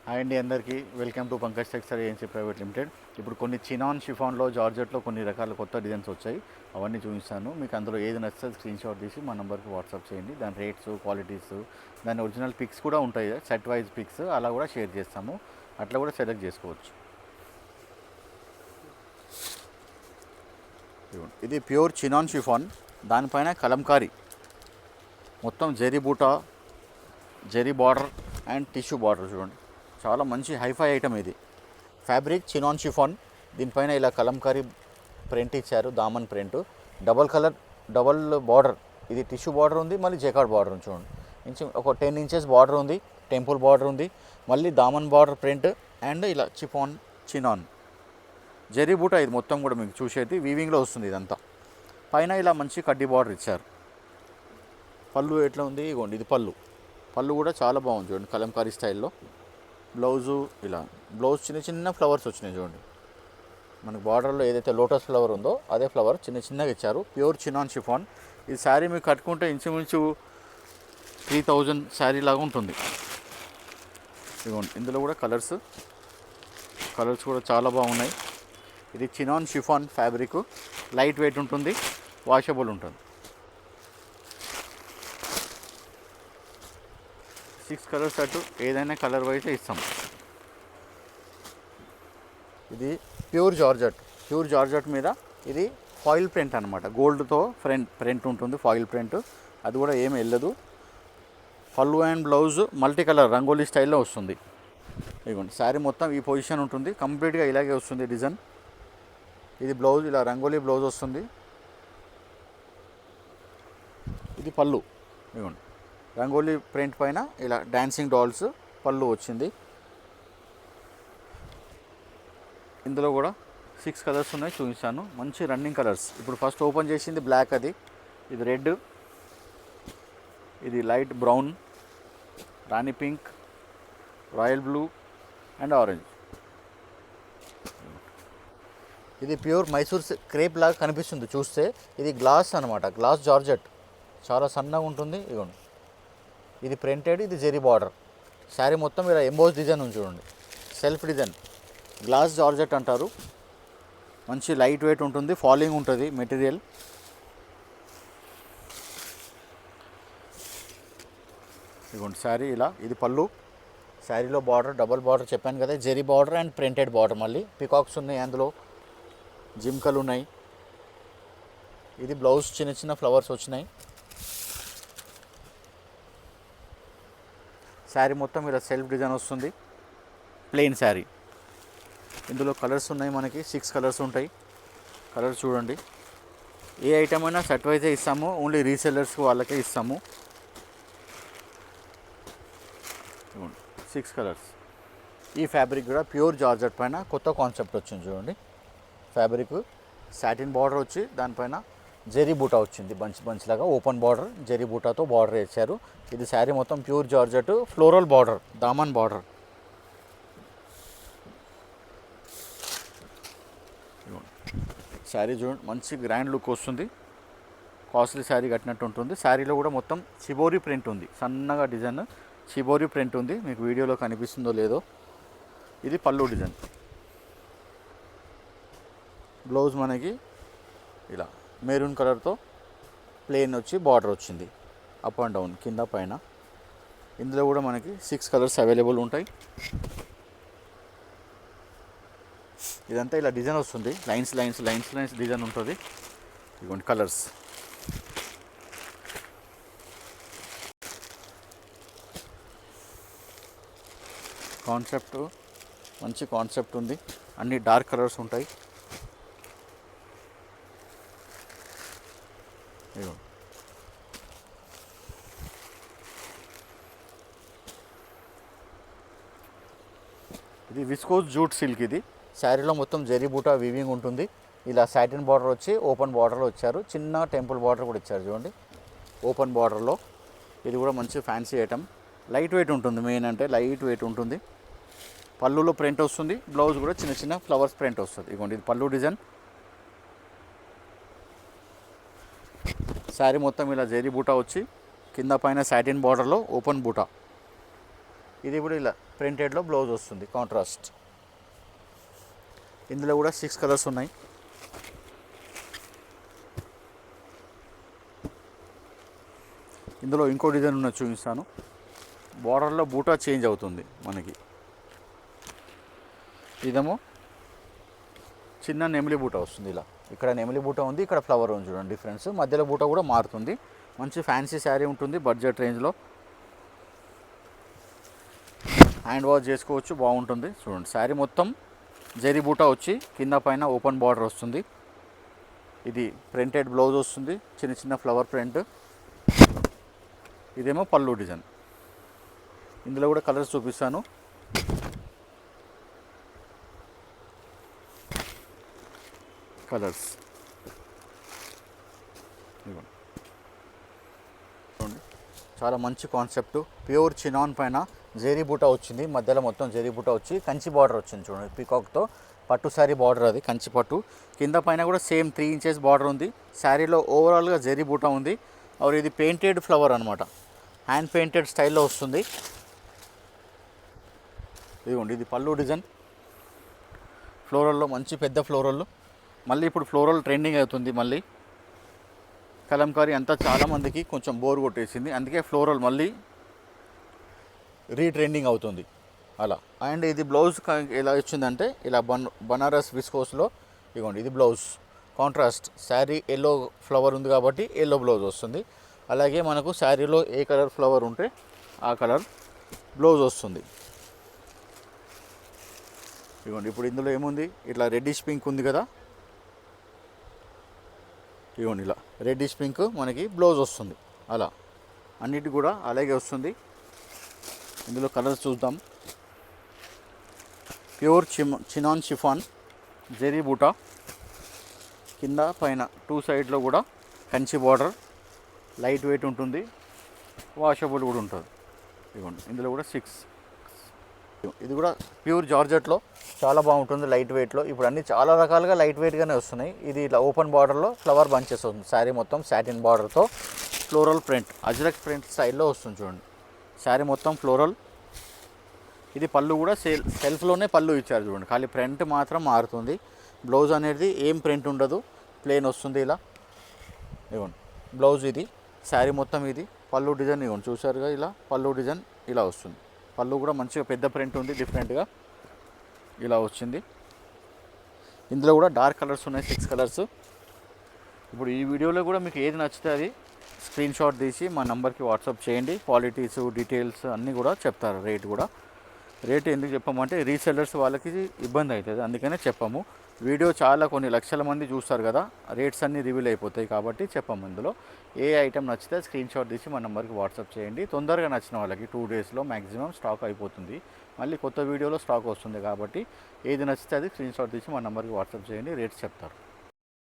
Hi అండి అందరికీ welcome to Pankaj textile agency private limited. ఇప్పుడు కొన్ని చినాన్ షిఫాన్లో జార్జెట్లో కొన్ని రకాల కొత్త డిజైన్స్ వచ్చాయి. అవన్నీ చూపిస్తాను. మీకు అందులో ఏది నచ్చితే స్క్రీన్ షాట్ తీసి మా నెంబర్కి వాట్సాప్ చేయండి. దాని రేట్స్, క్వాలిటీస్, దాని ఒరిజినల్ పిక్స్ కూడా ఉంటాయి, సెట్ వైజ్ పిక్స్ అలా కూడా షేర్ చేస్తాము. అట్లా కూడా సెలెక్ట్ చేసుకోవచ్చు. ఇది ప్యూర్ చినాన్ షిఫాన్, దానిపైన కలంకారీ, మొత్తం zari buta, zari border and tissue border. చూడండి, చాలా మంచి హైఫై ఐటమ్ ఇది. ఫ్యాబ్రిక్ చినాన్ షిఫాన్, దీనిపైన ఇలా కలంకారీ ప్రింట్ ఇచ్చారు, దామన్ print, double colour, double border. ఇది టిష్యూ బార్డర్ ఉంది, మళ్ళీ జకార్డ్ బార్డర్ ఉంది. చూడండి, ఒక 10 ఇంచెస్ బార్డర్ ఉంది, టెంపుల్ బార్డర్ ఉంది, మళ్ళీ దామన్ బార్డర్ ప్రింట్ అండ్ ఇలా చిఫాన్ చినాన్ జరీ బూటా. ఇది మొత్తం కూడా మీకు చూసేది వీవింగ్లో వస్తుంది ఇదంతా. పైన ఇలా మంచి కడ్డీ బార్డర్ ఇచ్చారు. పళ్ళు ఎట్లా ఉంది, ఇగోండి ఇది పళ్ళు. పళ్ళు కూడా చాలా బాగుంది చూడండి, కలంకారీ స్టైల్లో. బ్లౌజు ఇలా, బ్లౌజ్ చిన్న చిన్న ఫ్లవర్స్ వచ్చినాయి చూడండి. మనకు బార్డర్లో ఏదైతే లోటస్ ఫ్లవర్ ఉందో అదే ఫ్లవర్ చిన్న చిన్నగా ఇచ్చారు. Pure chinon chiffon. ఈ శారీ మీకు కట్టుకుంటే ఇంచుమించు 3000 శారీ లాగా ఉంటుంది. ఇదిగోండి, ఇందులో కూడా కలర్స్ కూడా చాలా బాగున్నాయి. ఇది chinon chiffon fabric, light weight ఉంటుంది, వాషబుల్ ఉంటుంది. 6 కలర్స్ అటు ఏదైనా కలర్ వైజ్ ఇస్తాం. ఇది ప్యూర్ జార్జెట్ మీద ఇది ఫాయిల్ ప్రింట్ అనమాట. గోల్డ్తో ప్రింట్ ఉంటుంది, ఫాయిల్ ప్రింట్. అది కూడా ఏమి వెళ్ళదు. పళ్ళు and blouse multi colour rangoli స్టైల్లో వస్తుంది. ఇదిగోండి, శారీ మొత్తం ఈ పొజిషన్ ఉంటుంది, కంప్లీట్గా ఇలాగే వస్తుంది డిజైన్. ఇది బ్లౌజ్, ఇలా రంగోలీ బ్లౌజ్ వస్తుంది. ఇది పళ్ళు, ఇదిగోండి రంగోలీ ప్రింట్ పైన ఇలా డాన్సింగ్ డాల్స్ పళ్ళు వచ్చింది. ఇందులో కూడా 6 కలర్స్ ఉన్నాయి, చూపిస్తాను. మంచి రన్నింగ్ కలర్స్. ఇప్పుడు ఫస్ట్ ఓపెన్ చేసింది బ్లాక్, ఇది రెడ్, ఇది light brown, Rani pink, royal blue and orange. ఇది ప్యూర్ మైసూర్ క్రేప్ లాగా కనిపిస్తుంది చూస్తే. ఇది గ్లాస్ అనమాట, గ్లాస్ జార్జెట్, చాలా సన్నగా ఉంటుంది. ఇదిగోండి, ఇది ప్రింటెడ్, ఇది జెరీ బార్డర్. శారీ మొత్తం ఇలా ఎంబోస్ డిజైన్ ఉంది చూడండి, సెల్ఫ్ డిజైన్. గ్లాస్ జార్జెట్ అంటారు. మంచి లైట్ వెయిట్ ఉంటుంది, ఫాలింగ్ ఉంటుంది మెటీరియల్. ఇదిగోండి శారీ ఇలా, ఇది పళ్ళు. శారీలో బార్డర్ డబల్ బార్డర్ చెప్పాను కదా, zari border and printed border. మళ్ళీ పికాక్స్ ఉన్నాయి, అందులో జిమ్కలు ఉన్నాయి. ఇది బ్లౌజ్, చిన్న చిన్న ఫ్లవర్స్ వచ్చినాయి. శారీ మొత్తం ఇలా సెల్ఫ్ డిజైన్ వస్తుంది, ప్లెయిన్ శారీ. ఇందులో కలర్స్ ఉన్నాయి, మనకి 6 కలర్స్ ఉంటాయి. కలర్స్ చూడండి. ఏ ఐటమ్ అయినా సెట్ వైజే ఇస్తాము, ఓన్లీ రీసెల్లర్స్ వాళ్ళకే ఇస్తాము. 6 కలర్స్. ఈ ఫ్యాబ్రిక్ కూడా ప్యూర్ జార్జెట్ పైన కొత్త కాన్సెప్ట్ వచ్చింది చూడండి. ఫ్యాబ్రిక్ సాటిన్ బార్డర్ వచ్చి దానిపైన జెరీ బూటా వచ్చింది, బంచ్ లాగా ఓపెన్ బార్డర్, జెరీ బూటాతో బార్డర్ వేసారు. ఇది శారీ మొత్తం ప్యూర్ జార్జెట్, ఫ్లోరల్ బార్డర్, దామన్ బార్డర్. శారీ చూడండి, మంచి గ్రాండ్ లుక్ వస్తుంది, కాస్ట్లీ శారీ కట్టినట్టు ఉంటుంది. శారీలో కూడా మొత్తం చిబోరీ ప్రింట్ ఉంది, సన్నగా డిజైన్ చిబోరీ ప్రింట్ ఉంది. మీకు వీడియోలో కనిపిస్తుందో లేదో. ఇది పళ్ళు డిజైన్. బ్లౌజ్ మనకి ఇలా మెరూన్ కలర్తో ప్లెయిన్ వచ్చి బార్డర్ వచ్చింది, అప్ అండ్ డౌన్, కింద పైన. ఇందులో కూడా మనకి 6 కలర్స్ అవైలబుల్ ఉంటాయి. ఇదంతా ఇలా డిజైన్ వస్తుంది, లైన్స్ డిజైన్ ఉంటుంది. ఇదిగోండి కలర్స్. కాన్సెప్ట్ మంచి కాన్సెప్ట్ ఉంది, అన్ని డార్క్ కలర్స్ ఉంటాయి. ఇది విస్కోస్ జూట్ సిల్క్. ఇది శారీలో మొత్తం జరీ బూటా వీవింగ్ ఉంటుంది. ఇలా సాటిన్ బార్డర్ వచ్చి ఓపెన్ బార్డర్లో వచ్చారు, చిన్న టెంపుల్ బార్డర్ కూడా ఇచ్చారు చూడండి ఓపెన్ బార్డర్లో. ఇది కూడా మంచి ఫ్యాన్సీ ఐటమ్, లైట్ వెయిట్ ఉంటుంది. మెయిన్ అంటే లైట్ వెయిట్ ఉంటుంది. పళ్ళులో ప్రింట్ వస్తుంది, బ్లౌజ్ కూడా చిన్న చిన్న ఫ్లవర్స్ ప్రింట్ వస్తుంది. ఇదిగోండి, ఇది పళ్ళు డిజైన్. శారీ మొత్తం ఇలా జరీ బూటా వచ్చి కింద పైన సాటిన్ బార్డర్లో ఓపెన్ బూటా. ఇది కూడా ఇలా ప్రింటెడ్లో బ్లౌజ్ వస్తుంది కాంట్రాస్ట్. ఇందులో కూడా 6 కలర్స్ ఉన్నాయి. ఇందులో ఇంకో డిజైన్ ఉన్న చూపిస్తాను. బార్డర్లో బూటా చేంజ్ అవుతుంది మనకి. ఇదేమో చిన్న నెమిలి బూట వస్తుంది ఇలా. ఇక్కడ నెమిలి బూట ఉంది, ఇక్కడ ఫ్లవర్ ఉంది. చూడండి డిఫరెన్స్. మధ్యలో బూట కూడా మారుతుంది. మంచి ఫ్యాన్సీ శారీ ఉంటుంది బడ్జెట్ రేంజ్లో. హ్యాండ్ వాష్ చేసుకోవచ్చు, బాగుంటుంది. చూడండి శారీ మొత్తం జరీ బూట వచ్చి కింద పైన ఓపెన్ బార్డర్ వస్తుంది. ఇది ప్రింటెడ్ బ్లౌజ్ వస్తుంది, చిన్న చిన్న ఫ్లవర్ ప్రింట్. ఇదేమో పళ్ళు డిజైన్. ఇందులో కూడా కలర్స్ చూపిస్తాను. కలర్స్ చూడండి, చాలా మంచి కాన్సెప్ట్. ప్యూర్ చినాన్ పైన జరీ బూటా వచ్చింది, మధ్యలో మొత్తం జరీ బూటా వచ్చి కంచి బార్డర్ వచ్చింది. చూడండి పీకాక్తో పట్టు శారీ బార్డర్, అది కంచి పట్టు. కింద పైన కూడా సేమ్ 3 ఇంచెస్ బార్డర్ ఉంది. శారీలో ఓవరాల్గా జరీ బూటా ఉంది. और ఇది పెయింటెడ్ ఫ్లవర్ అన్నమాట, హ్యాండ్ పెయింటెడ్ స్టైల్లో వస్తుంది. ఇదిగోండి, ఇది పళ్ళు డిజైన్ ఫ్లోరల్లో, మంచి పెద్ద ఫ్లోరల్లో. మళ్ళీ ఇప్పుడు ఫ్లోరల్ ట్రెండింగ్ అవుతుంది. మళ్ళీ కలంకారీ అంతా చాలామందికి కొంచెం బోర్ కొట్టేసింది, అందుకే ఫ్లోరల్ మళ్ళీ రీట్రెండింగ్ అవుతుంది అలా. అండ్ ఇది బ్లౌజ్ ఎలా వచ్చిందంటే ఇలా బనారస్ విస్కోస్లో. ఇదిగోండి, ఇది blouse contrast. Sari yellow flower ఉంది కాబట్టి ఎల్లో బ్లౌజ్ వస్తుంది. అలాగే మనకు శారీలో ఏ కలర్ ఫ్లవర్ ఉంటే ఆ కలర్ బ్లౌజ్ వస్తుంది. ఇదిగోండి, ఇప్పుడు ఇందులో ఏముంది, ఇట్లా రెడ్డిష్ పింక్ ఉంది కదా. ఇదిగోండి, ఇలా రెడ్డిష్ పింక్ మనకి బ్లౌజ్ వస్తుంది. అలా అన్నిటి కూడా అలాగే వస్తుంది. ఇందులో కలర్స్ చూద్దాం. ప్యూర్ చినాన్ షిఫాన్ జెరీ బూటా, కింద పైన 2 సైడ్లో కూడా కంచి బార్డర్, లైట్ వెయిట్ ఉంటుంది, వాషబుల్ కూడా ఉంటుంది. ఇదిగోండి, ఇందులో కూడా 6. ఇది కూడా ప్యూర్ జార్జెట్లో చాలా బాగుంటుంది, లైట్ వెయిట్లో. ఇప్పుడు అన్నీ చాలా రకాలుగా లైట్ వెయిట్గానే వస్తున్నాయి. ఇది ఇట్లా ఓపెన్ బార్డర్లో ఫ్లవర్ బంచెస్ వస్తుంది. శారీ మొత్తం సాటిన్ బార్డర్తో ఫ్లోరల్ ప్రింట్, అజ్రక్ ప్రింట్ స్టైల్లో వస్తుంది. చూడండి, శారీ మొత్తం ఫ్లోరల్. ఇది పళ్ళు కూడా సెల్ఫ్లోనే పళ్ళు ఇచ్చారు. చూడండి, ఖాళీ ప్రింట్ మాత్రం మారుతుంది. బ్లౌజ్ అనేది ఏం ప్రింట్ ఉండదు, ప్లెయిన్ వస్తుంది ఇలా. ఇవ్వండి బ్లౌజ్, ఇది శారీ మొత్తం. ఇది పళ్ళు డిజైన్, ఇవ్వండి చూసారుగా, ఇలా పళ్ళు డిజైన్ ఇలా వస్తుంది. పళ్ళు కూడా మంచిగా పెద్ద ప్రింట్ ఉంది, డిఫరెంట్గా ఇలా వచ్చింది. ఇందులో కూడా డార్క్ కలర్స్ ఉన్నాయి, 6 కలర్స్. ఇప్పుడు ఈ వీడియోలో కూడా మీకు ఏది నచ్చితే అది స్క్రీన్ షాట్ తీసి మా నెంబర్కి వాట్సాప్ చేయండి. క్వాలిటీస్, డీటెయిల్స్ అన్నీ కూడా చెప్తారు. రేట్ కూడా, రేట్ ఎందుకు చెప్పామంటే రీసెల్లర్స్ వాళ్ళకి ఇబ్బంది అవుతుంది, అందుకనే చెప్పాము. వీడియో చాలా కొన్ని లక్షల మంది చూస్తారు కదా, రేట్స్ అన్నీ రివీల్ అయిపోతాయి కాబట్టి చెప్పాము. ఇందులో ఏ ఐటెం నచ్చితే స్క్రీన్ షాట్ తీసి మా నెంబర్కి వాట్సాప్ చేయండి. తొందరగా నచ్చిన వాళ్ళకి 2 డేస్లో మ్యాక్సిమం స్టాక్ అయిపోతుంది. మళ్ళీ కొత్త వీడియోలో స్టాక్ వస్తుంది కాబట్టి ఏది నచ్చితే అది స్క్రీన్ షాట్ తీసి మా నెంబర్కి వాట్సాప్ చేయండి, రేట్స్ చెప్తారు.